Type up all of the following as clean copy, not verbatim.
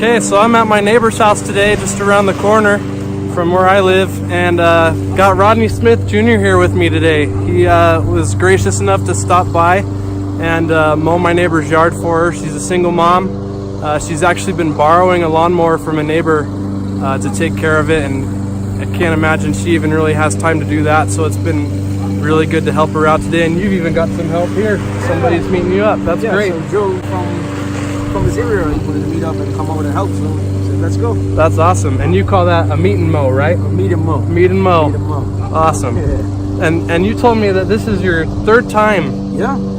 Okay, so I'm at my neighbor's house today, just around the corner from where I live, and got Rodney Smith Jr. here with me today. He was gracious enough to stop by and mow my neighbor's yard for her. She's a single mom. She's actually been borrowing a lawnmower from a neighbor to take care of it, and I can't imagine she even really has time to do that, so it's been really good to help her out today. And you've even got some help here. Somebody's meeting you up. That's great. So Joe from this area wanted to meet up and come over to help, so I said, let's go. That's awesome. And you call that a meet and mow, right? Meet and mow. Meet and mow. Meet and mow. Awesome. Yeah. And you told me that this is your third time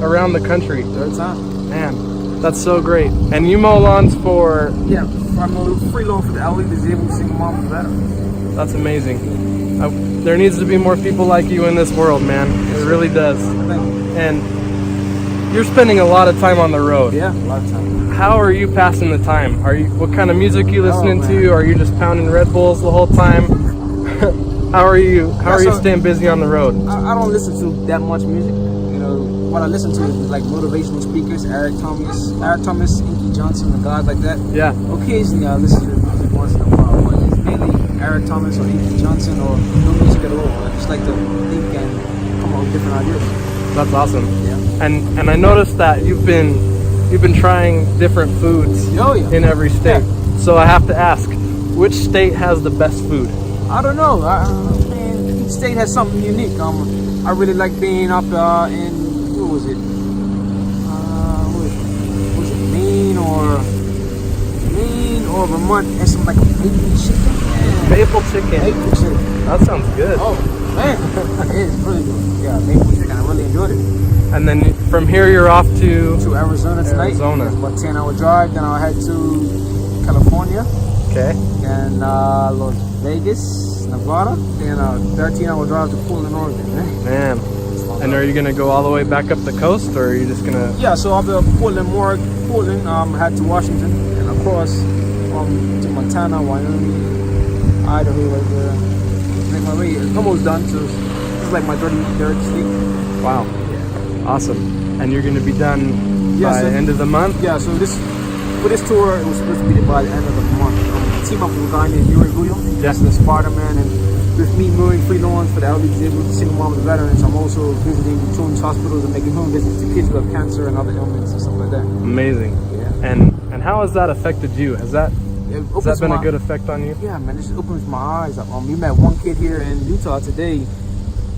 around the country. Third time. Man, that's so great. And you mow lawns for... Yeah, I mow free lawn for the elderly, disabled, single mom, for veterans. That's amazing. There needs to be more people like you in this world, man. It really does. And you're spending a lot of time on the road. Yeah, a lot of time. How are you passing the time? What kind of music are you listening to? Are you just pounding Red Bulls the whole time? How are you staying busy on the road? I don't listen to that much music. You know, what I listen to is like motivational speakers, Eric Thomas, Inky Johnson, and guys like that. Yeah. Occasionally I listen to music once in a while, but it's mainly Eric Thomas or Inky Johnson or no music at all. I just like to think and come up with different ideas. That's awesome. Yeah. And I noticed that you've been trying different foods in every state. Yeah. So I have to ask, which state has the best food? I don't know. Man, each state has something unique. I really like being up in was it Maine or Vermont, and some like a maple chicken. Yeah. Maple chicken. Maple chicken. That sounds good. Oh man, it is really good. Yeah, maple chicken. I really enjoyed it. And then from here you're off to Arizona tonight. Arizona. It's about a 10-hour drive. Then I'll head to California. Okay. And Las Vegas, Nevada. Then a 13-hour drive to Portland, Oregon. Man. And are you gonna go all the way back up the coast, or are you just gonna? Yeah, so I'll be up Portland, head to Washington, and across to Montana, Wyoming, Idaho, right there. Make my way. It's almost done. So it's like my 33rd state. Wow. Awesome. And you're going to be done by the end of the month? Yeah, so for this tour, it was supposed to be by the end of the month. Team up with a guy named Yuri Gudio. That's the Spider-Man, and with me mowing free lawns for the elderly, disabled, single moms, and veterans, I'm also visiting children's hospitals and making home visits to kids who have cancer and other ailments and stuff like that. Amazing. Yeah. And how has that affected you? Has that been a good effect on you? Yeah, man, it just opens my eyes up. We met one kid here in Utah today.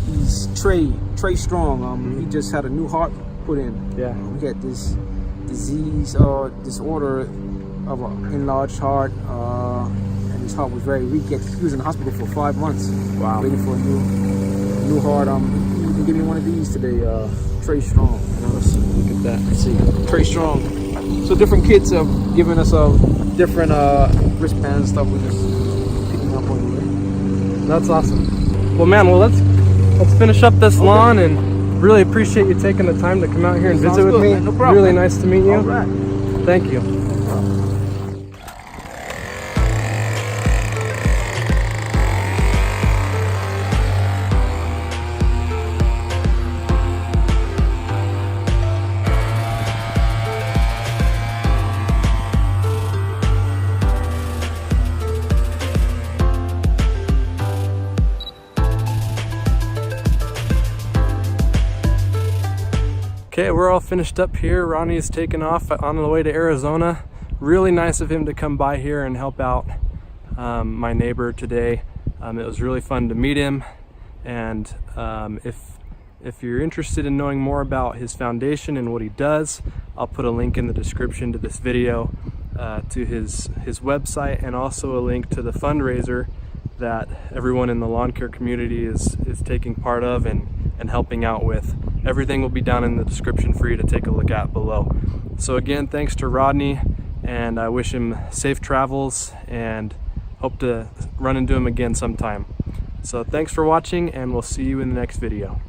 He's Trey Strong. He just had a new heart put in. Yeah. He had this disease or disorder of an enlarged heart, and his heart was very weak. He was in the hospital for 5 months. Wow. Waiting for a new heart. He can give me one of these today. Trey Strong. Look at that. Let's see. Trey Strong. So different kids have given us different wristbands and stuff. We're just picking up on here. That's awesome. Well, man, let's finish up this lawn, and really appreciate you taking the time to come out here and visit with me. Man. No problem. Really nice to meet you. All right. Thank you. Okay, we're all finished up here. Ronnie is taking off on the way to Arizona. Really nice of him to come by here and help out my neighbor today. It was really fun to meet him, and if you're interested in knowing more about his foundation and what he does, I'll put a link in the description to this video to his website, and also a link to the fundraiser that everyone in the lawn care community is taking part of and helping out with. Everything will be down in the description for you to take a look at below. So again, thanks to Rodney, and I wish him safe travels and hope to run into him again sometime. So thanks for watching, and we'll see you in the next video.